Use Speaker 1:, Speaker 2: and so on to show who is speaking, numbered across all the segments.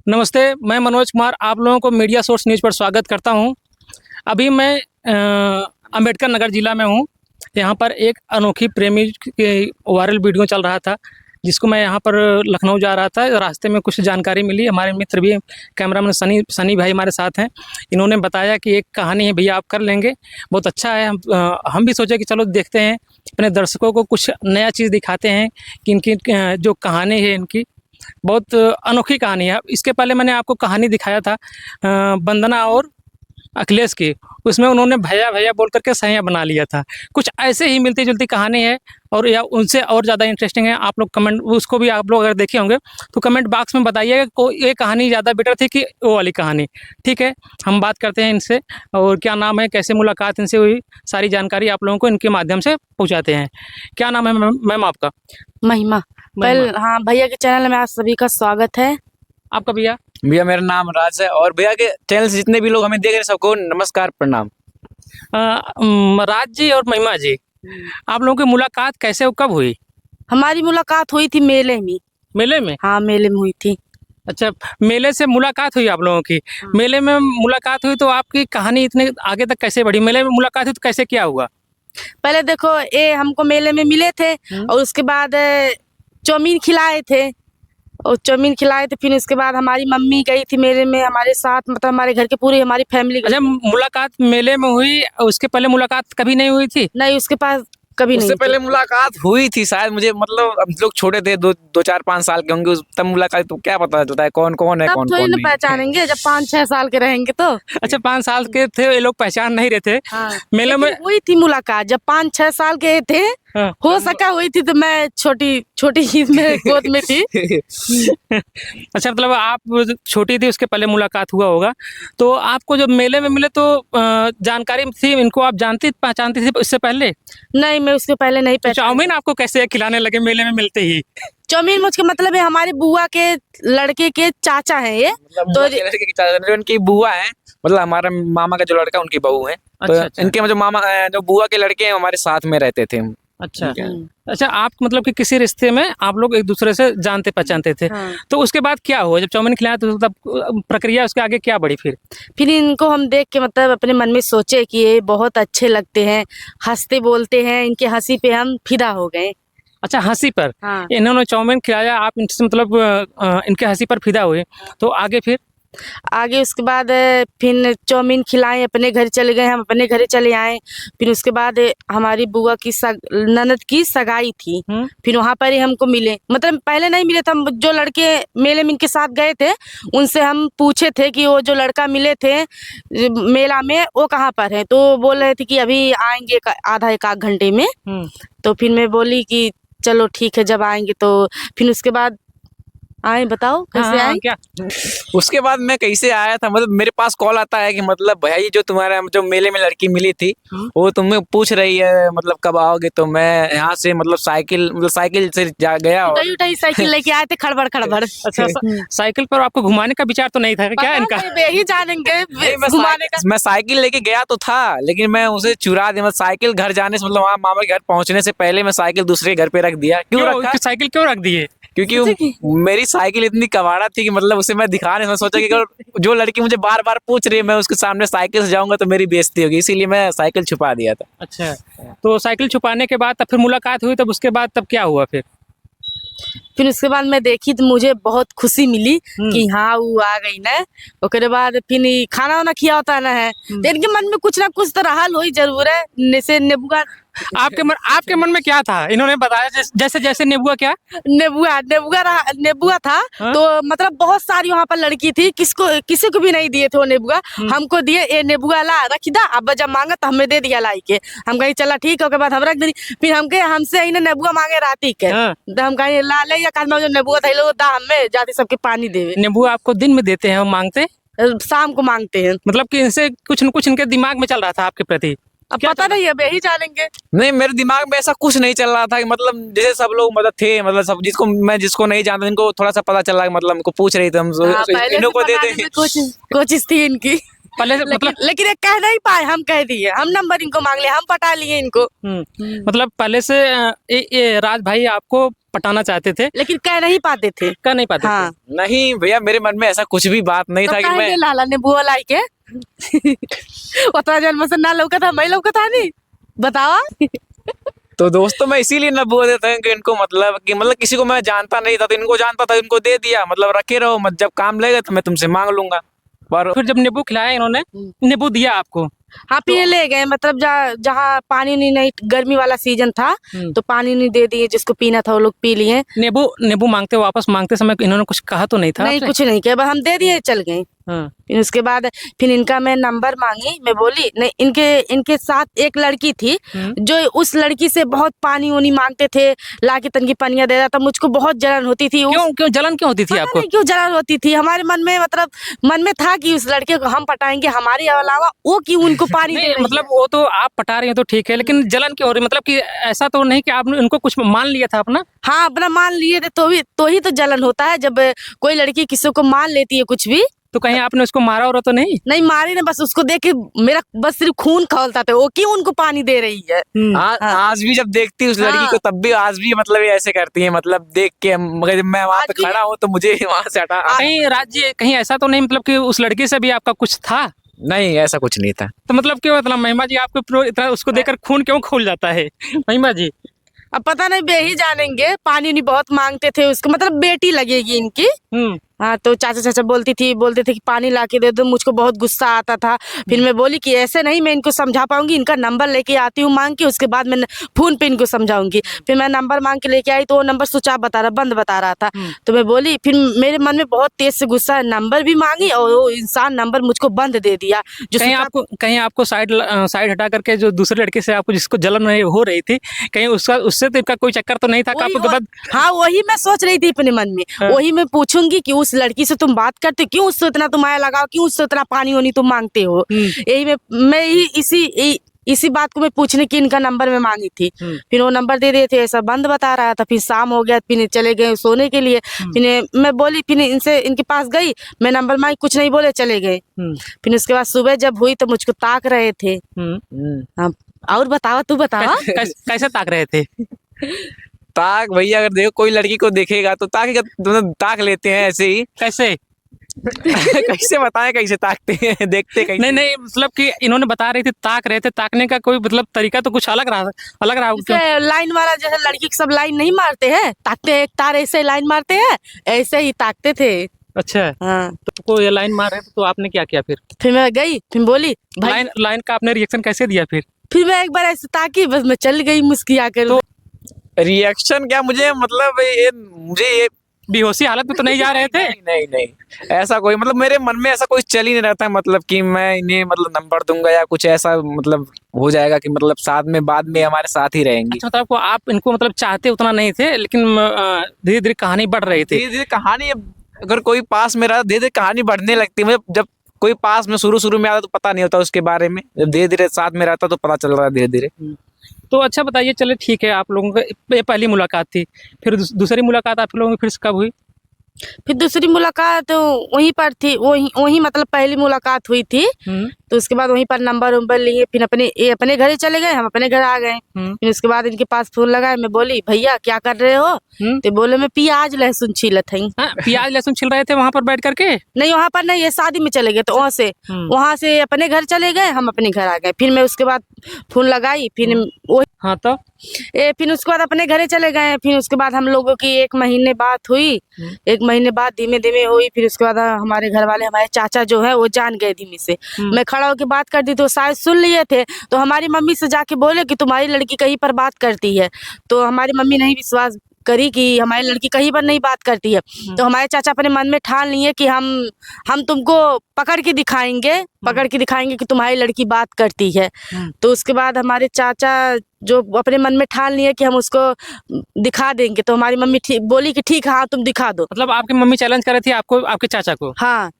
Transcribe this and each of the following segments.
Speaker 1: नमस्ते, मैं मनोज कुमार आप लोगों को मीडिया सोर्स न्यूज़ पर स्वागत करता हूं। अभी मैं अंबेडकर नगर ज़िला में हूं। यहां पर एक अनोखी प्रेमी के वायरल वीडियो चल रहा था, जिसको मैं यहां पर लखनऊ जा रहा था। रास्ते में कुछ जानकारी मिली, हमारे मित्र भी कैमरामैन सनी भाई हमारे साथ हैं। इन्होंने बताया कि एक कहानी है भैया, आप कर लेंगे, बहुत अच्छा है। हम भी सोचे कि चलो देखते हैं, अपने दर्शकों को कुछ नया चीज़ दिखाते हैं कि इनकी जो कहानी है इनकी बहुत अनोखी कहानी है। इसके पहले मैंने आपको कहानी दिखाया था वंदना और अखिलेश की, उसमें उन्होंने भैया भैया बोल करके सैया बना लिया था। कुछ ऐसे ही मिलती जुलती कहानी है और या उनसे और ज़्यादा इंटरेस्टिंग है। आप लोग कमेंट, उसको भी आप लोग अगर देखे होंगे तो कमेंट बॉक्स में बताइएगा को ये कहानी ज़्यादा बेटर थी कि वो वाली कहानी। ठीक है, हम बात करते हैं इनसे और क्या नाम है, कैसे मुलाकात इनसे हुई, सारी जानकारी आप लोगों को इनके माध्यम से पहुँचाते हैं। क्या नाम है मैम आपका?
Speaker 2: महिमा। हाँ, भैया के चैनल में आप सभी का स्वागत है।
Speaker 1: आपका भैया?
Speaker 3: भैया मेरा नाम राज है और भैया के चैनल से जितने भी लोग हमें देख रहे हैं सबको नमस्कार प्रणाम।
Speaker 1: राज जी और महिमा जी, आप लोगों की मुलाकात कैसे और कब हुई?
Speaker 2: हमारी मुलाकात हुई थी मेले में।
Speaker 1: मेले में?
Speaker 2: हाँ, मेले में हुई थी।
Speaker 1: अच्छा, मेले से मुलाकात हुई आप लोगों की।
Speaker 2: हाँ।
Speaker 1: मेले में मुलाकात हुई तो आपकी कहानी इतने आगे तक कैसे बढ़ी? मेले में मुलाकात हुई तो कैसे क्या हुआ?
Speaker 2: पहले देखो, ये हमको मेले में मिले थे और उसके बाद चाउमीन खिलाए थे फिर उसके बाद हमारी मम्मी गई थी मेले में हमारे साथ, मतलब हमारे घर के पूरी हमारी फैमिली गई।
Speaker 1: अच्छा, मुलाकात मेले में हुई, उसके पहले मुलाकात कभी नहीं हुई थी?
Speaker 2: नहीं, उसके पास कभी नहीं
Speaker 3: उससे
Speaker 2: थी।
Speaker 3: पहले मुलाकात हुई थी शायद, मुझे मतलब हम लोग छोटे थे, दो चार 5 साल के होंगे तब मुलाकात, तो क्या पता चलता है कौन कौन है
Speaker 2: तब
Speaker 3: कौन
Speaker 2: थोड़ी
Speaker 3: कौन
Speaker 2: ना
Speaker 3: नहीं।
Speaker 2: पहचानेंगे, जब 5-6 साल के रहेंगे तो।
Speaker 1: अच्छा, 5 साल के थे ये लोग, पहचान नहीं रहे थे।
Speaker 2: हाँ,
Speaker 1: मेले में
Speaker 2: हुई थी मुलाकात जब 5-6 साल के थे।
Speaker 1: हाँ।
Speaker 2: हो सका हुई थी तो मैं छोटी ही में गोद में थी।
Speaker 1: अच्छा, मतलब आप छोटी थी, उसके पहले मुलाकात हुआ होगा। तो आपको जब मेले में मिले तो जानकारी थी इनको, आप जानती पहचानती थी इससे पहले?
Speaker 2: नहीं, मैं उसके पहले नहीं
Speaker 1: तो
Speaker 2: पहचानी।
Speaker 1: चाउमीन आपको कैसे खिलाने लगे मेले में मिलते ही?
Speaker 2: चाउमीन मुझके मतलब है हमारे बुआ के लड़के के चाचा हैं ये।
Speaker 3: मतलब
Speaker 2: तो
Speaker 3: बुआ के लड़के की चाचा, उनकी बुआ है, मतलब हमारा मामा का जो लड़का उनकी बहू है। तो
Speaker 1: अच्छा।
Speaker 3: इनके जो मामा जो बुआ के लड़के हैं हमारे साथ में रहते थे।
Speaker 1: अच्छा।
Speaker 3: हम्म।
Speaker 1: अच्छा, आप मतलब कि किसी रिश्ते में आप लोग एक दूसरे से जानते पहचानते थे।
Speaker 2: हाँ।
Speaker 1: तो उसके बाद क्या हुआ जब चाउमीन खिलाया, तो तब प्रक्रिया उसके आगे क्या बढ़ी फिर
Speaker 2: इनको हम देख के मतलब अपने मन में सोचे कि ये बहुत अच्छे लगते हैं, हंसते बोलते हैं, इनके हंसी पे हम फिदा हो गए।
Speaker 1: अच्छा, हंसी पर?
Speaker 2: हाँ।
Speaker 1: इन्होंने चाउमीन खिलाया, आप इनसे मतलब इनके हंसी पर फिदा हुए। तो आगे
Speaker 2: उसके बाद फिर चाउमीन खिलाए, अपने घर चले गए, हम अपने घर चले आए। फिर उसके बाद हमारी बुआ की ननद की सगाई थी। फिर वहाँ पर ही हमको मिले, मतलब पहले नहीं मिले थे हम। जो लड़के मेले में इनके साथ गए थे उनसे हम पूछे थे कि वो जो लड़का मिले थे मेला में वो कहाँ पर है, तो बोल रहे थे कि अभी आएंगे आधा एक आध घंटे में। तो फिर मैं बोली कि चलो ठीक है, जब आएंगे तो फिर उसके बाद आए। बताओ कैसे आए?
Speaker 1: क्या?
Speaker 3: उसके बाद मैं कैसे आया था, मतलब मेरे पास कॉल आता है कि मतलब भैया ये जो तुम्हारा जो मेले में लड़की मिली थी वो तुम्हें पूछ रही है मतलब कब आओगे। तो मैं यहाँ से मतलब साइकिल से गया और
Speaker 2: उठाई साइकिल लेके आए थे, खड़बड़ खड़बड़।
Speaker 1: अच्छा, साइकिल पर आपको घुमाने का विचार तो नहीं था क्या इनका?
Speaker 2: यही जानेंगे घुमाने का।
Speaker 3: मैं साइकिल लेके गया तो था, लेकिन मैं उसे चुरा दिया। मतलब साइकिल घर जाने से, मतलब वहाँ मामा के घर पहुँचने से पहले मैं साइकिल दूसरे घर पे रख दिया। क्यों रखा?
Speaker 1: साइकिल क्यों रख दिए?
Speaker 3: क्योंकि मेरी साइकिल इतनी कबाड़ा थी कि मतलब उसे मैं दिखा नहीं, मैं सोचा कि अगर जो लड़की मुझे बार बार पूछ रही है मैं उसके सामने साइकिल से जाऊंगा तो मेरी बेइज्जती होगी, इसीलिए मैं साइकिल छुपा दिया था।
Speaker 1: अच्छा, तो साइकिल छुपाने के बाद तब फिर मुलाकात हुई, तब उसके बाद तब क्या हुआ
Speaker 2: फिर उसके बाद मैं देखी तो मुझे बहुत खुशी मिली कि हाँ वो आ गई ना। उसके बाद फिर खाना वाना किया होता ना है, तो इनके मन में कुछ ना कुछ तो रहल हो जरूर है। जैसे नेबुआ
Speaker 1: आपके मन में क्या था? इन्होंने बताया जैसे नेबुआ क्या?
Speaker 2: नेबुआ था। तो मतलब बहुत सारी वहाँ पर लड़की थी, किसी को भी नहीं दिए थे वो नेबुआ। हमको दिए, ये नेबुआ ला रखी दा, अब जब मांगा तो हमें दे दिया लाई के। हम कहीं चला ठीक है, उसके बाद हम रख दी। फिर हमसे इन्हें नेबुआ मांगे राती के। तो हम कहीं ला ले या काट में जो नेबुआ था लो दा, हमें जाती सबके पानी देवे।
Speaker 1: नेबुआ आपको दिन में देते हैं, मांगते
Speaker 2: शाम को मांगते हैं।
Speaker 1: मतलब कि इनसे कुछ न कुछ इनके दिमाग में चल रहा था आपके प्रति?
Speaker 2: अब पता नहीं है, यही जानेंगे।
Speaker 3: नहीं, मेरे दिमाग में ऐसा कुछ नहीं चल रहा था कि मतलब जैसे सब लोग मतलब थे, मतलब सब जिसको नहीं जानता इनको थोड़ा सा पता चला, मतलब इनको पूछ रही थी हम इन्हों को दे दे।
Speaker 2: कोशिश थी इनकी
Speaker 1: पहले से, मतलब
Speaker 2: लेकिन ये कह नहीं पाए, हम कह दिए, हम नंबर इनको मांग लिया, हम पटा लिए इनको।
Speaker 1: मतलब पहले से ये राज भाई आपको पटाना चाहते थे,
Speaker 2: लेकिन कह नहीं पाते थे।
Speaker 1: कह नहीं पाते
Speaker 2: हाँ
Speaker 1: थे।
Speaker 3: नहीं भैया, मेरे मन में ऐसा कुछ भी बात नहीं
Speaker 2: तो
Speaker 3: था कि
Speaker 2: काहे
Speaker 3: मैं
Speaker 2: के लाला ने बुआ लाई के उतना जन्म से ना लौका था, मैं लौका था नहीं, बतावा।
Speaker 3: तो दोस्तों मैं इसीलिए न बोल देता हूँ कि इनको मतलब किसी को मैं जानता नहीं था, तो इनको जानता था, इनको दे दिया, मतलब रखे रहो, मत जब काम लगेगा तो मैं तुमसे मांग लूंगा। पर
Speaker 1: फिर जब नींबू खिलाया इन्होंने, नींबू दिया आपको?
Speaker 2: हाँ पीने ले गए, मतलब जहाँ पानी नहीं, गर्मी वाला सीजन था तो पानी नहीं दे दिए, जिसको पीना था वो लोग पी लिए।
Speaker 1: नींबू नींबू मांगते वापस मांगते समय इन्होंने कुछ कहा तो नहीं था
Speaker 2: नहीं
Speaker 1: आपसे?
Speaker 2: कुछ नहीं किया, बस हम दे दिए चल गए।
Speaker 1: हाँ।
Speaker 2: फिर उसके बाद फिर इनका मैं नंबर मांगी, मैं बोली नहीं, इनके साथ एक लड़की थी जो उस लड़की से बहुत पानी वानी मांगते थे, लाके तनकी पनिया दे रहा था, मुझको बहुत जलन होती थी।
Speaker 1: क्यों क्यों जलन क्यों होती थी
Speaker 2: पता
Speaker 1: आपको?
Speaker 2: नहीं क्यों जलन होती थी हमारे मन में, मतलब मन में था कि उस लड़के को हम पटाएंगे, हमारे अलावा वो क्यों उनको पानी दे
Speaker 1: नहीं
Speaker 2: रही
Speaker 1: मतलब वो तो आप पटा रही हैं तो ठीक है, लेकिन जलन क्यों हो रही, मतलब कि ऐसा तो नहीं कि आपने इनको कुछ मान लिया था अपना?
Speaker 2: हाँ अपना मान लिए थे, तो ही तो जलन होता है, जब कोई लड़की किसी को मान लेती है कुछ भी।
Speaker 1: तो कहीं आपने उसको मारा और तो नहीं?
Speaker 2: नहीं मारी ने, बस उसको देख के मेरा बस सिर्फ खून खौलता था, वो क्यों उनको पानी दे रही है।
Speaker 3: आज भी जब देखती उस लड़की को, तब भी आज भी मतलब ये ऐसे करती है, मतलब देख के मगर जब मैं वहां
Speaker 2: आज
Speaker 3: पे
Speaker 2: भी-
Speaker 3: खड़ा हूँ तो मुझे वहां से हटा।
Speaker 1: कहीं राज्य कहीं ऐसा तो नहीं मतलब कि उस लड़की से भी आपका कुछ था?
Speaker 3: नहीं ऐसा कुछ नहीं था।
Speaker 1: तो मतलब क्यों, मतलब महिमा जी आपको इतना उसको देखकर खून क्यों खोल जाता है महिमा जी?
Speaker 2: अब पता नहीं बे ही जानेंगे, पानी नहीं बहुत मांगते थे उसको, मतलब बेटी लगेगी इनकी। हाँ तो चाचा बोलते थे कि पानी ला के दे दो, मुझको बहुत गुस्सा आता था। फिर मैं बोली कि ऐसे नहीं, मैं इनको समझा पाऊंगी, इनका नंबर लेके आती हूँ मांग के, उसके बाद मैं फोन पे इनको समझाऊंगी। फिर मैं नंबर मांग के लेके आई तो वो नंबर स्विच ऑफ बंद बता रहा था। तो मैं बोली, फिर मेरे मन में बहुत तेज से गुस्सा, नंबर भी मांगी और वो इंसान नंबर मुझको बंद दे दिया। जो
Speaker 1: कहीं आपको साइड हटा करके जो दूसरे लड़के से आपको जिसको जलन हो रही थी, कहीं उससे तो इनका कोई चक्कर तो नहीं था कि आपको बाद?
Speaker 2: हाँ वही मैं सोच रही थी अपने मन में, वही मैं पूछूंगी कि उस लड़की से तुम बात करते हो, क्यों उससे इतना तुम माया लगाओ, क्यों उससे इतना पानी वानी तुम मांगते हो। यही मैं इसी बात को मैं पूछने की इनका नंबर में मांगी थी। फिर वो नंबर दे दिए थे, ऐसा बंद बता रहा था। फिर शाम हो गया, फिर चले गए सोने के लिए। फिर मैं बोली, फिर इनके पास गई, मैं नंबर मांगी, कुछ नहीं बोले, चले गए। फिर उसके बाद सुबह जब हुई तो मुझको ताक रहे थे। हाँ, और बतावा, तू बतावा।
Speaker 1: कैसे ताक रहे थे?
Speaker 3: ताक भैया, अगर देखो कोई लड़की को देखेगा तो ताक लेते हैं ऐसे ही।
Speaker 1: कैसे?
Speaker 3: कैसे बताएं, कैसे ताकते हैं, देखते कैसे?
Speaker 1: नहीं मतलब कि इन्होंने बता रही थी ताक रहे थे, ताकने का कोई मतलब तरीका तो कुछ अलग रहा
Speaker 2: जैसे लाइन वाला, जैसे लड़की के सब लाइन नहीं मारते हैं, ताकते हैं, एक तार ऐसे लाइन मारते हैं, ऐसे ही ताकते थे।
Speaker 1: अच्छा।
Speaker 2: हाँ
Speaker 1: तो ये लाइन मार रहे थे तो आपने क्या किया
Speaker 2: फिर मैं गई, फिर बोली भाई,
Speaker 1: लाइन का आपने रिएक्शन कैसे दिया
Speaker 2: फिर मैं एक बार ऐसे ताकी, बस मैं चल गई मुस्किया कर।
Speaker 1: तो
Speaker 3: रिएक्शन क्या, मुझे ये
Speaker 1: बेहोशी हालत में तो नहीं जा रहे थे?
Speaker 3: नहीं ऐसा कोई, मतलब मेरे मन में ऐसा कोई चल ही नहीं रहता, मतलब कि मैं इन्हें मतलब नंबर दूंगा या कुछ ऐसा, मतलब हो जाएगा कि मतलब साथ में बाद में हमारे साथ ही रहेंगी।
Speaker 1: अच्छा, मतलब आप इनको मतलब चाहते उतना नहीं थे, लेकिन धीरे धीरे कहानी बढ़ रही थी।
Speaker 3: धीरे धीरे कहानी, अगर कोई पास में रहा, धीरे धीरे कहानी बढ़ने लगती है। मतलब जब कोई पास में शुरू में आता तो पता नहीं होता उसके बारे में, जब धीरे धीरे साथ में रहता तो पता चल रहा है धीरे धीरे।
Speaker 1: तो अच्छा बताइए, चले ठीक है, आप लोगों का ये पहली मुलाकात थी, फिर दूसरी मुलाकात आप लोगों की फिर कब हुई?
Speaker 2: फिर दूसरी मुलाकात वहीं पर थी, वहीं मतलब पहली मुलाकात हुई थी। तो उसके बाद वहीं पर नंबर लिए, फिर ये अपने घर चले गए, हम अपने घर आ गए। फिर उसके बाद इनके पास फोन लगाए, मैं बोली भैया क्या कर रहे हो? तो बोले मैं प्याज लहसुन छीलत हई।
Speaker 1: प्याज लहसुन छिल रहे थे वहां पर बैठ करके?
Speaker 2: नहीं वहां पर नहीं, ये शादी में चले गए, तो वहां से अपने घर चले गए, हम अपने घर आ गए। फिर मैं उसके बाद फोन लगाई, फिर वो
Speaker 1: हाँ तो
Speaker 2: फिर उसके बाद अपने घरे चले गए। फिर उसके बाद हम लोगों की 1 महीने बात हुई, 1 महीने बाद धीमे धीमे हुई। फिर उसके बाद हमारे घर वाले, हमारे चाचा जो है वो जान गए धीमे से। मैं खड़ा होकर बात करती तो शायद सुन लिए थे, तो हमारी मम्मी से जाके बोले कि तुम्हारी लड़की कहीं पर बात करती है। तो हमारी मम्मी नहीं विश्वास करी कि हमारी लड़की कहीं पर नहीं बात करती है। तो हमारे चाचा अपने मन में ठान लिए कि हम तुमको पकड़ के दिखाएंगे कि तुम्हारी लड़की बात करती है। तो उसके बाद हमारे चाचा जो अपने मन में ठान लिए कि हम उसको दिखा देंगे, तो हमारी मम्मी बोली कि ठीक है, हाँ तुम दिखा दो।
Speaker 1: मतलब आपकी मम्मी चैलेंज कर रही थी आपको, आपके चाचा को?
Speaker 2: हाँ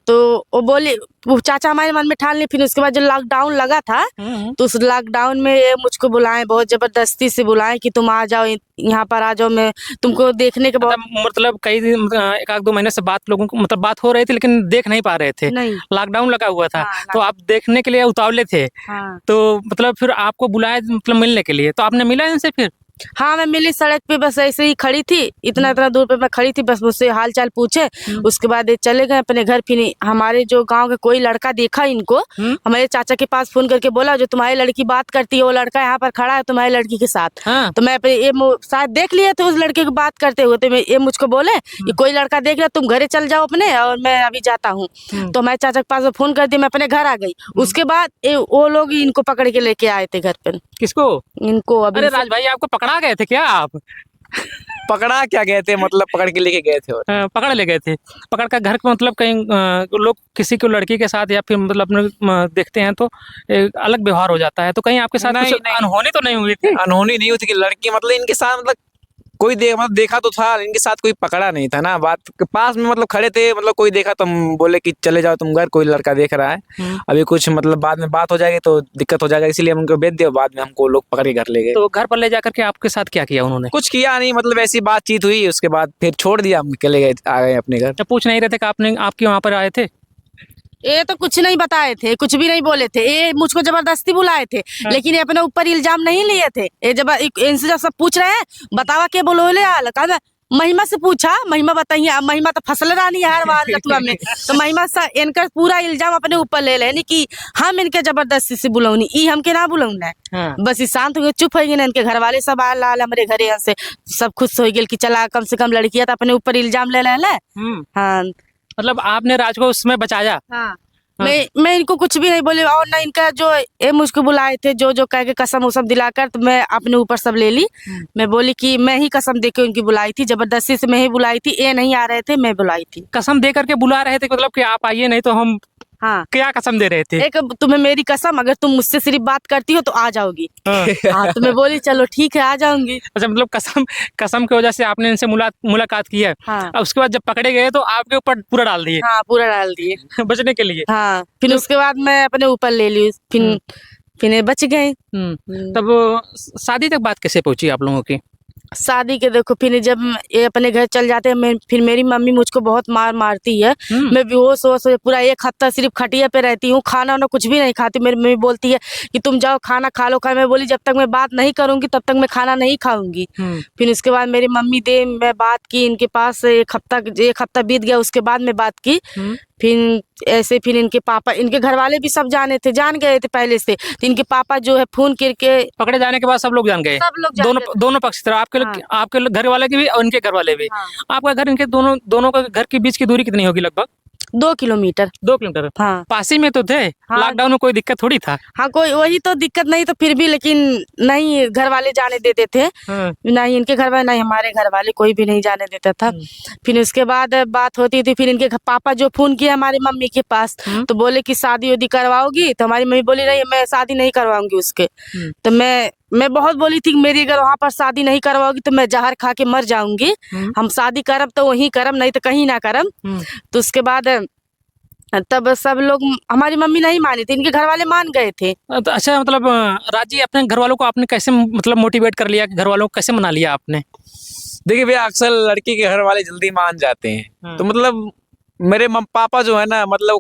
Speaker 2: तो वो बोली, वो चाचा हमारे मन में ठान लिए। फिर उसके बाद जो लॉकडाउन लगा था, तो उस लॉकडाउन में ये मुझको बुलाए, बहुत जबरदस्ती से बुलाए कि तुम आ जाओ, यहाँ पर आ जाओ, मैं तुमको देखने के बहुत,
Speaker 1: मतलब कई दिन 1-2 महीने से लोगों को मतलब बात हो रही थी, लेकिन देख नहीं पा रहे थे,
Speaker 2: नहीं
Speaker 1: लॉकडाउन लगा हुआ था।
Speaker 2: हाँ,
Speaker 1: तो आप देखने के लिए उतावले थे।
Speaker 2: हाँ।
Speaker 1: तो मतलब फिर आपको बुलाया मतलब मिलने के लिए, तो आपने मिला इनसे फिर?
Speaker 2: हाँ मैं मिली सड़क पे, बस ऐसे ही खड़ी थी, इतना दूर पे मैं खड़ी थी, बस मुझसे हाल चाल पूछे। उसके बाद ये चले गए अपने घर। फिर हमारे जो गांव के कोई लड़का देखा इनको, हमारे चाचा के पास फोन करके बोला जो तुम्हारी लड़की बात करती है वो लड़का यहाँ पर खड़ा है तुम्हारी लड़की के साथ।
Speaker 1: हाँ।
Speaker 2: तो मैं अपने ये साथ देख लिए थे उस लड़के को बात करते हुए, तो ये मुझको बोले ये कोई लड़का देख रहा, तुम घरे चल जाओ अपने और मैं अभी जाता हूँ। तो हमारे चाचा के पास फोन कर दिया, मैं अपने घर आ गई। उसके बाद वो लोग इनको पकड़ के लेके आए थे घर पे।
Speaker 1: किसको?
Speaker 2: इनको अभी
Speaker 1: अरे राज भाई, आपको पकड़ा गए थे क्या आप?
Speaker 3: पकड़ा क्या गए थे, मतलब पकड़ के लेके गए थे और
Speaker 1: पकड़ ले गए थे? पकड़ कर घर के मतलब कहीं लोग किसी को लड़की के साथ या फिर मतलब अपने देखते हैं तो एक अलग व्यवहार हो जाता है, तो कहीं आपके साथ
Speaker 3: नहीं,
Speaker 1: कुछ
Speaker 3: नहीं।
Speaker 1: अनहोनी तो नहीं हुई थी?
Speaker 3: अनहोनी नहीं होती कि लड़की मतलब इनके साथ मतलब कोई मतलब देखा तो था, इनके साथ कोई पकड़ा नहीं था ना। बात के पास में मतलब खड़े थे, मतलब कोई देखा तो हम बोले कि चले जाओ तुम घर, कोई लड़का देख रहा है। अभी कुछ मतलब बाद में बात हो जाएगी तो दिक्कत हो जाएगा, इसलिए हम उनको भेज दिया। बाद में हमको लोग पकड़ के घर ले गए।
Speaker 1: तो घर पर ले जाकर के आपके साथ क्या किया उन्होंने?
Speaker 3: कुछ किया नहीं, मतलब ऐसी बातचीत हुई, उसके बाद फिर छोड़ दिया, हम चले गए, आ गए अपने घर।
Speaker 1: जब पूछ नहीं रहे थे कि आपने आपके वहाँ पर आए थे?
Speaker 2: ये तो कुछ नहीं बताए थे, कुछ भी नहीं बोले थे। ये मुझको जबरदस्ती बुलाए थे, लेकिन ये अपने ऊपर इल्जाम नहीं लिए थे। ये जब इनसे जब सब पूछ रहे हैं बतावा के बोलोले आल, कहा महिमा से पूछा, महिमा बताइए। अब महिमा तो फसल रानी है हर बार रतुआ में, तो महिमा सा इनका पूरा इल्जाम अपने ऊपर ले लेनी कि हम इनके जबरदस्ती से बुलौनी, ई हमके ना बुलौना है।
Speaker 1: हाँ।
Speaker 2: बस ई शांत हो गए, चुप हो गए ना। इनके घर वाले सब आल आल हमारे घरे, यहाँ से सब खुश हो गए कि चला कम से कम लड़कियां तो अपने ऊपर इल्जाम ले ले। हाँ
Speaker 1: मतलब आपने राज को उसमें बचाया?
Speaker 2: हाँ। मैं इनको कुछ भी नहीं बोली, और ना इनका जो ये मुझको बुलाए थे जो कह के कसम उसम दिलाकर, तो मैं अपने ऊपर सब ले ली। मैं बोली कि मैं ही कसम दे के उनकी बुलाई थी, जबरदस्ती से मैं ही बुलाई थी, ये नहीं आ रहे थे, मैं बुलाई थी।
Speaker 1: कसम दे करके बुला रहे थे मतलब कि आप आइए, नहीं तो हम?
Speaker 2: हाँ।
Speaker 1: क्या कसम दे रहे थे?
Speaker 2: एक तुम्हें मेरी कसम, अगर तुम मुझसे सिर्फ बात करती हो तो आ जाओगी। हाँ तो मैं बोली चलो ठीक है आ जाऊंगी।
Speaker 1: अच्छा, मतलब कसम की वजह से आपने इनसे मुलाकात की है।
Speaker 2: हाँ।
Speaker 1: अब उसके बाद जब पकड़े गए तो आपके ऊपर पूरा डाल दिए?
Speaker 2: हाँ पूरा डाल दिए
Speaker 1: बचने के लिए?
Speaker 2: हाँ। फिर उसके बाद मैं अपने ऊपर ले ली, फिर ये बच गए।
Speaker 1: तब शादी तक बात कैसे पहुंची आप लोगों की?
Speaker 2: शादी के देखो, फिर जब ये अपने घर चल जाते हैं, फिर मेरी मम्मी मुझको बहुत मारती है। मैं बेहोश होश पूरा 1 हफ्ता सिर्फ खटिया पे रहती हूँ, खाना वाना कुछ भी नहीं खाती। मेरी मम्मी बोलती है कि तुम जाओ खाना खा लो। मैं बोली जब तक मैं बात नहीं करूंगी तब तक मैं खाना नहीं खाऊंगी। फिर उसके बाद मेरी मम्मी मैं बात की इनके पास, 1 हफ्ता बीत गया, उसके बाद मैं बात की। फिर ऐसे फिर इनके पापा, इनके घर वाले भी सब जान गए थे पहले से। तो इनके पापा जो है फोन करके,
Speaker 1: पकड़े जाने के बाद सब लोग जान गए?
Speaker 2: सब लोग जान गए।
Speaker 1: दोनों पक्ष तरह आपके घर वाले की भी और इनके घर वाले भी।
Speaker 2: हाँ।
Speaker 1: आपका घर इनके दोनों का घर के बीच की दूरी कितनी होगी? लगभग
Speaker 2: 2 किलोमीटर।
Speaker 1: 2 किलोमीटर?
Speaker 2: हाँ।
Speaker 1: पास ही में तो थे।
Speaker 2: हाँ।
Speaker 1: लॉकडाउन में कोई दिक्कत थोड़ी था।
Speaker 2: हाँ कोई वही तो दिक्कत नहीं, तो फिर भी लेकिन नहीं घर वाले जाने देते थे। नहीं इनके घर वाले, नहीं हमारे घर वाले, कोई भी नहीं जाने देता था। फिर उसके बाद बात होती थी, फिर इनके पापा जो फोन किया हमारी मम्मी के पास, तो बोले कि शादी वादी करवाओगी? तो हमारी मम्मी बोली नहीं मैं शादी नहीं करवाऊंगी उसके। तो मैं बहुत बोली थी कि मेरी अगर वहाँ पर शादी नहीं करवाओगी तो मैं जहर खा के मर जाऊंगी। हम शादी करब तो वहीं करब, नहीं तो कहीं ना करब। तो उसके बाद तब सब लोग, हमारी मम्मी नहीं मानी थी, इनके घर वाले मान गए थे।
Speaker 1: तो अच्छा, मतलब राजी अपने घर वालों को आपने कैसे मतलब मोटिवेट कर लिया? घर वालों को कैसे मना लिया आपने?
Speaker 3: देखिए भैया, अक्सर लड़की के घर वाले जल्दी मान जाते हैं। तो मतलब मेरे पापा जो है ना, मतलब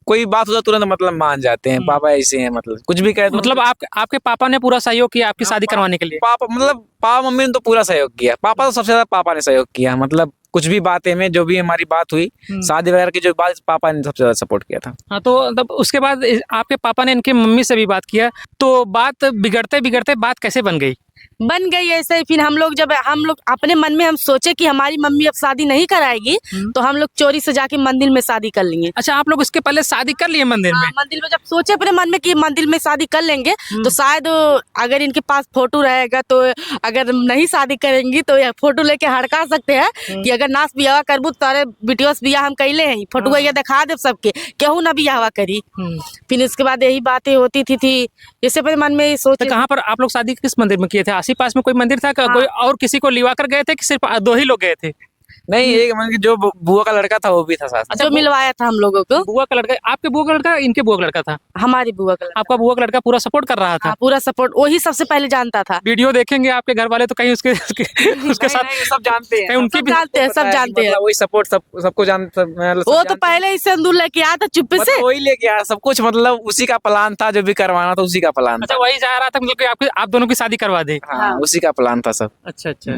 Speaker 3: कोई बात होता तुरंत मतलब मान जाते हैं। पापा ऐसे हैं, मतलब कुछ भी कहे तो
Speaker 1: मतलब आपके पापा ने पूरा सहयोग किया आपकी शादी करवाने के लिए?
Speaker 3: पापा मम्मी ने तो पूरा सहयोग किया। पापा तो सबसे ज्यादा पापा ने सहयोग किया, मतलब कुछ भी बातें में जो भी हमारी बात हुई, शादी वगैरह की जो बात, पापा ने सबसे ज्यादा सपोर्ट किया था।
Speaker 1: हाँ, तो तब उसके बाद आपके पापा ने इनकी मम्मी से भी बात किया, तो बात बिगड़ते बात कैसे बन गई?
Speaker 2: बन गई ऐसे ही। फिर हम लोग अपने मन में हम सोचे कि हमारी मम्मी अब शादी नहीं कराएगी, तो हम लोग चोरी से जाके मंदिर में शादी कर लेंगे।
Speaker 1: अच्छा, आप लोग इसके पहले शादी कर लिए मंदिर में?
Speaker 2: मंदिर में जब सोचे अपने मन में कि मंदिर में शादी कर लेंगे, तो शायद अगर इनके पास फोटो रहेगा तो अगर नहीं शादी करेंगी तो फोटो लेके हड़का सकते हैं कि अगर नाच बियाह करबू तारे बिटियोस बियाह हम कैले हैं, फोटो ये दिखा दे सबके, केहू ना बियाह करी। फिर उसके बाद यही बातें होती थी जैसे अपने मन में सोचे।
Speaker 1: कहाँ पर आप लोग शादी किस मंदिर में किए थे? आसी पास में कोई मंदिर था? कोई और किसी को लिवा कर गए थे कि सिर्फ 2 ही लोग गए थे?
Speaker 3: नहीं, एक मतलब कि जो बुआ का लड़का था वो भी था साथ में।
Speaker 2: जो मिलवाया था हम लोगों को,
Speaker 1: बुआ का लड़का, आपके बुआ का लड़का, इनके बुआ का लड़का था?
Speaker 2: हमारी बुआ का लड़का।
Speaker 1: आपका बुआ का लड़का पूरा सपोर्ट कर रहा था?
Speaker 2: हाँ, पूरा सपोर्ट, वही सबसे पहले जानता था।
Speaker 1: वीडियो देखेंगे आपके घर वाले तो कहीं उसके साथ
Speaker 3: नहीं, सब जानते हैं,
Speaker 1: कहीं उनकी
Speaker 2: सब
Speaker 1: भी
Speaker 2: जानते हैं, सब जानते हैं।
Speaker 3: मतलब वही सपोर्ट सबको मतलब
Speaker 2: वो तो पहले ही सिंदूर लेके आया था चुप्पे से।
Speaker 3: वही लेके आया सब कुछ, मतलब उसी का प्लान था, जो भी करवाना था उसी का प्लान
Speaker 1: अच्छा,
Speaker 3: था।
Speaker 1: वही चाह रहा था मतलब कि आप दोनों की शादी करवा दे।
Speaker 3: हाँ, उसी का प्लान था सब।
Speaker 1: अच्छा अच्छा।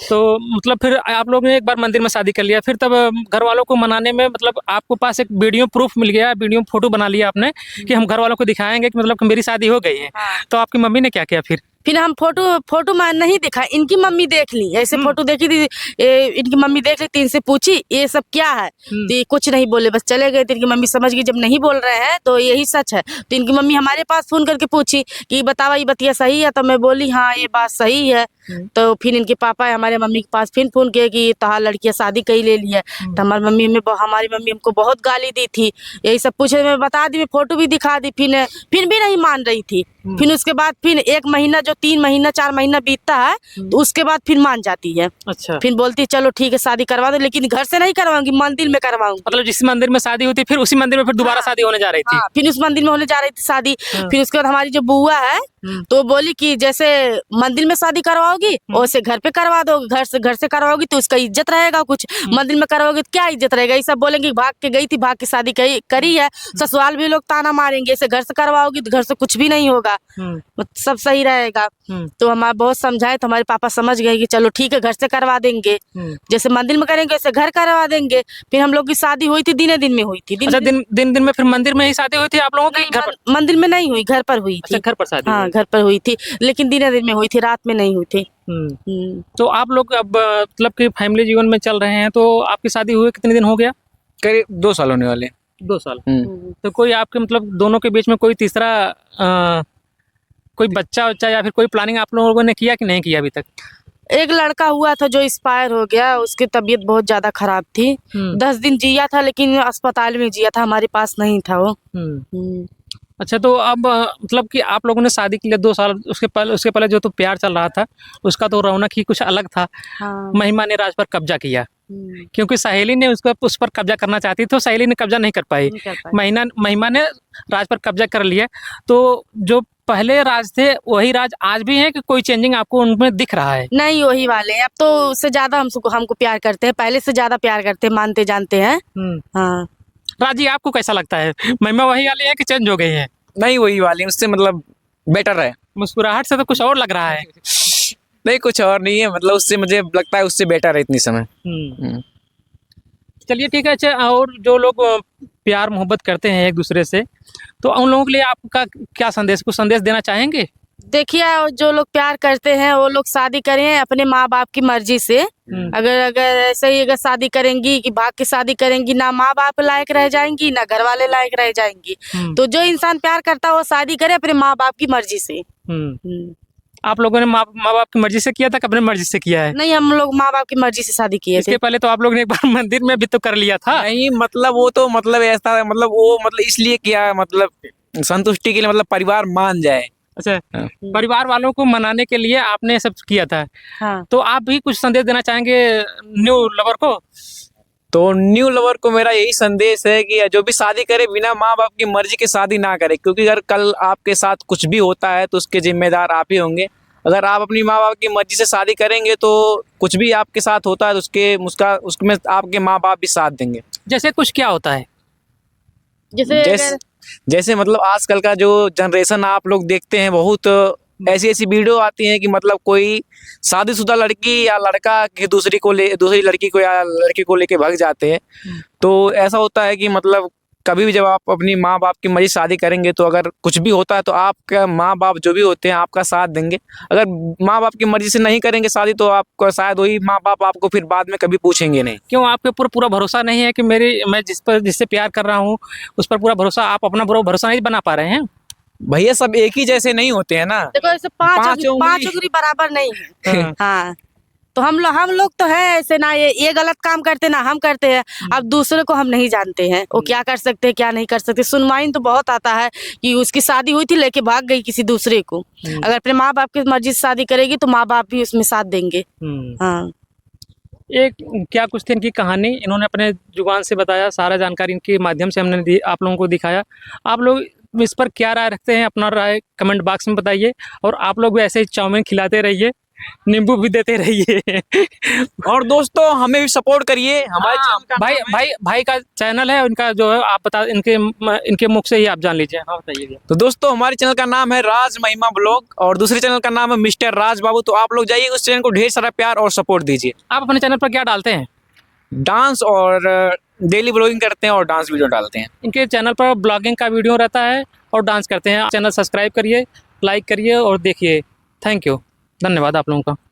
Speaker 1: तो मतलब फिर आप लोग ने एक बार मंदिर में शादी कर लिया, फिर तब घर वालों को मनाने में मतलब आपको पास एक वीडियो प्रूफ मिल गया, वीडियो फोटो बना लिया आपने कि हम घर वालों को दिखाएंगे कि मतलब कि मेरी शादी हो गई है।
Speaker 2: हाँ।
Speaker 1: तो आपकी मम्मी ने क्या किया
Speaker 2: फिर हम फोटो मैं नहीं दिखा, इनकी मम्मी देख ली, ऐसे फोटो देखी थी, इनकी मम्मी देख ली थी, इनसे पूछी ये सब क्या है, तो ये कुछ नहीं बोले, बस चले गए। तो इनकी मम्मी समझ गई जब नहीं बोल रहे हैं तो यही सच है। तो इनकी मम्मी हमारे पास फोन करके पूछी कि बतावा ये बतिया सही है, तो मैं बोली हाँ ये बात सही है। तो फिर इनके पापा हमारे मम्मी के पास फिर फोन किए कि तहार लड़कियां शादी कई ले ली है। तो हमारी मम्मी हमको बहुत गाली दी थी, यही सब पूछे, मैं बता दी, मैं फोटो भी दिखा दी, फिर भी नहीं मान रही थी। फिर उसके बाद फिर 1 महीना, जो 3 महीना 4 महीना बीतता है तो उसके बाद फिर मान जाती है।
Speaker 1: अच्छा।
Speaker 2: फिर बोलती है चलो ठीक है शादी करवा दो, लेकिन घर से नहीं करवाऊंगी, मंदिर में करवाऊंगी।
Speaker 1: मतलब जिस मंदिर में शादी हुई थी फिर उसी मंदिर में फिर दोबारा शादी होने जा रही थी?
Speaker 2: हाँ, फिर उस मंदिर में होने जा रही थी शादी। फिर उसके बाद हमारी जो बुआ है तो बोली कि जैसे मंदिर में शादी करवाओगी वैसे घर पे करवा दो, घर से करवाओगी तो उसका इज्जत रहेगा कुछ, मंदिर में करवाओगी तो क्या इज्जत रहेगा। ये सब बोलेंगे भाग के गई थी, भाग के शादी करी है, ससुराल भी लोग ताना मारेंगे, ऐसे घर से करवाओगी तो घर से कुछ भी नहीं होगा, सब सही रहेगा। तो हमारे बहुत समझाए तो हमारे पापा समझ गए कि चलो ठीक है घर से करवा देंगे, जैसे मंदिर में करेंगे वैसे घर करवा देंगे। फिर हम लोग की शादी हुई थी दिन में हुई थी।
Speaker 1: अच्छा, दिन में फिर मंदिर में ही शादी हुई थी आप लोगों की? घर पर?
Speaker 2: मंदिर में नहीं हुई, घर पर हुई थी।
Speaker 1: अच्छा, घर पर शादी
Speaker 2: हाँ,
Speaker 1: हुई।
Speaker 2: घर पर हुई थी, लेकिन दिन में हुई थी, रात में नहीं हुई थी।
Speaker 1: तो आप लोग अब मतलब कि फैमिली जीवन में चल रहे हैं, तो आपकी शादी हुए कितने दिन हो गया?
Speaker 3: करीब 2 साल होने वाले।
Speaker 1: 2 साल। तो कोई आपके मतलब दोनों के बीच में कोई तीसरा कोई बच्चा या फिर कोई प्लानिंग आप लोगों ने किया कि नहीं किया अभी तक?
Speaker 2: एक लड़का हुआ था जो एक्सपायर हो गया, उसकी तबीयत बहुत ज्यादा खराब थी, 10 दिन जिया था, लेकिन अस्पताल में जिया था, हमारे पास नहीं था वो।
Speaker 1: अच्छा, तो अब मतलब कि आप लोगों ने शादी के लिए 2 साल, उसके पहले जो तो प्यार चल रहा था उसका तो रौनक ही कुछ अलग था।
Speaker 2: हाँ।
Speaker 1: महिमा ने राज पर कब्जा किया, क्योंकि सहेली ने उस पर कब्जा करना चाहती थी, तो सहेली ने कब्जा नहीं कर पाई। महिमा ने राज पर कब्जा कर लिया। तो जो पहले राज थे वही राज आज भी है कि कोई चेंजिंग आपको उनमें दिख रहा है?
Speaker 2: नहीं, वही वाले हैं, अब तो उससे ज्यादा हमको प्यार करते हैं, पहले से ज्यादा प्यार करते हैं, मानते जानते हैं। हाँ।
Speaker 1: राजी, आपको कैसा लगता है, महिमा वही वाली है कि चेंज हो गई है?
Speaker 3: नहीं, वही वाली, उससे मतलब बेटर है।
Speaker 1: मुस्कुराहट से तो कुछ और लग रहा है।
Speaker 3: नहीं, कुछ और नहीं है, मतलब उससे मुझे लगता है उससे बेटर है इतनी समय।
Speaker 1: चलिए ठीक है। अच्छा, और जो लोग प्यार मोहब्बत करते हैं एक दूसरे से, तो उन लोगों के लिए आपका क्या कुछ संदेश देना चाहेंगे?
Speaker 2: देखिए, जो लोग प्यार करते हैं वो लोग शादी करें अपने माँ बाप की मर्जी से। अगर ऐसे ही अगर शादी करेंगी कि भाग के शादी करेंगी, ना माँ बाप लायक रह जाएंगी ना घर वाले लायक रह जाएंगी। तो जो इंसान प्यार करता है वो शादी करे अपने माँ बाप की मर्जी से।
Speaker 1: आप लोगों ने माँ बाप की मर्जी से किया था कि अपने मर्जी से किया है?
Speaker 2: नहीं, हम लोग माँ बाप की मर्जी से शादी किए थे।
Speaker 1: इसके पहले तो आप लोग ने एक बार मंदिर में भी तो कर लिया था।
Speaker 3: नहीं, मतलब वो तो मतलब ऐसा, मतलब वो मतलब इसलिए किया, मतलब संतुष्टि के लिए, मतलब परिवार मान जाए।
Speaker 1: अच्छा, परिवार वालों को मनाने के लिए आपने सब किया था।
Speaker 2: हाँ।
Speaker 1: तो आप भी कुछ संदेश देना चाहेंगे न्यू लवर को?
Speaker 3: तो न्यू लवर को मेरा यही संदेश है कि जो भी शादी करे बिना माँ बाप की मर्जी के शादी ना करे, क्योंकि अगर कल आपके साथ कुछ भी होता है तो उसके जिम्मेदार आप ही होंगे। अगर आप अपनी माँ बाप की मर्जी से शादी करेंगे तो कुछ भी आपके साथ होता है तो उसमें आपके माँ बाप भी साथ देंगे।
Speaker 1: जैसे कुछ क्या होता है?
Speaker 3: जैसे मतलब आजकल का जो जनरेशन आप लोग देखते हैं, बहुत ऐसी वीडियो आती हैं कि मतलब कोई शादीशुदा लड़की या लड़का की दूसरी लड़की को या लड़के को लेके भाग जाते हैं। तो ऐसा होता है कि मतलब कभी भी जब आप अपनी माँ बाप की मर्जी शादी करेंगे तो अगर कुछ भी होता है तो आपका माँ बाप जो भी होते हैं आपका साथ देंगे। अगर माँ बाप की मर्जी से नहीं करेंगे शादी तो आपको शायद वही माँ बाप आपको फिर बाद में कभी पूछेंगे नहीं।
Speaker 1: क्यों, आपके ऊपर पूरा भरोसा नहीं है कि मैं जिससे प्यार कर रहा हूँ उस पर पूरा भरोसा, आप अपना पूरा भरोसा नहीं बना पा रहे हैं?
Speaker 3: भैया, सब एक ही जैसे नहीं होते हैं ना।
Speaker 2: देखो, ऐसे पांच उंगली बराबर नहीं है। हाँ, तो हम लोग तो है ऐसे ना, ये गलत काम करते ना हम करते हैं। अब दूसरे को हम नहीं जानते हैं वो क्या कर सकते हैं क्या नहीं कर सकते। सुनवाई तो बहुत आता है कि उसकी शादी हुई थी लेके भाग गई किसी दूसरे को। अगर अपने माँ बाप की मर्जी से शादी करेगी तो माँ बाप भी उसमें साथ देंगे। हाँ,
Speaker 1: एक क्या कुछ थी इनकी कहानी, इन्होंने अपने जुबान से बताया, सारा जानकारी इनके माध्यम से हमने दी, आप लोगों को दिखाया। आप लोग इस पर क्या राय रखते हैं, अपना राय कमेंट बॉक्स में बताइए। और आप लोग भी ऐसे ही चाउमीन खिलाते रहिए, नींबू भी देते रहिए।
Speaker 3: और दोस्तों हमें भी सपोर्ट करिए, हमारे
Speaker 1: हाँ,
Speaker 3: चैनल का
Speaker 1: भाई
Speaker 3: नाम है-
Speaker 1: भाई भाई का चैनल है, उनका जो है आप बता, इनके मुख से ही आप जान लीजिए। हाँ बताइए भैया।
Speaker 3: तो दोस्तों हमारे चैनल का नाम है राज महिमा ब्लॉग और दूसरे चैनल का नाम है मिस्टर राज बाबू। तो आप लोग जाइए उस चैनल को ढेर सारा प्यार और सपोर्ट दीजिए।
Speaker 1: आप अपने चैनल पर क्या डालते हैं?
Speaker 3: डांस और डेली ब्लॉगिंग करते हैं और डांस वीडियो डालते हैं।
Speaker 1: इनके चैनल पर ब्लॉगिंग का वीडियो रहता है और डांस करते हैं। चैनल सब्सक्राइब करिए, लाइक करिए और देखिए। थैंक यू, धन्यवाद आप लोगों का।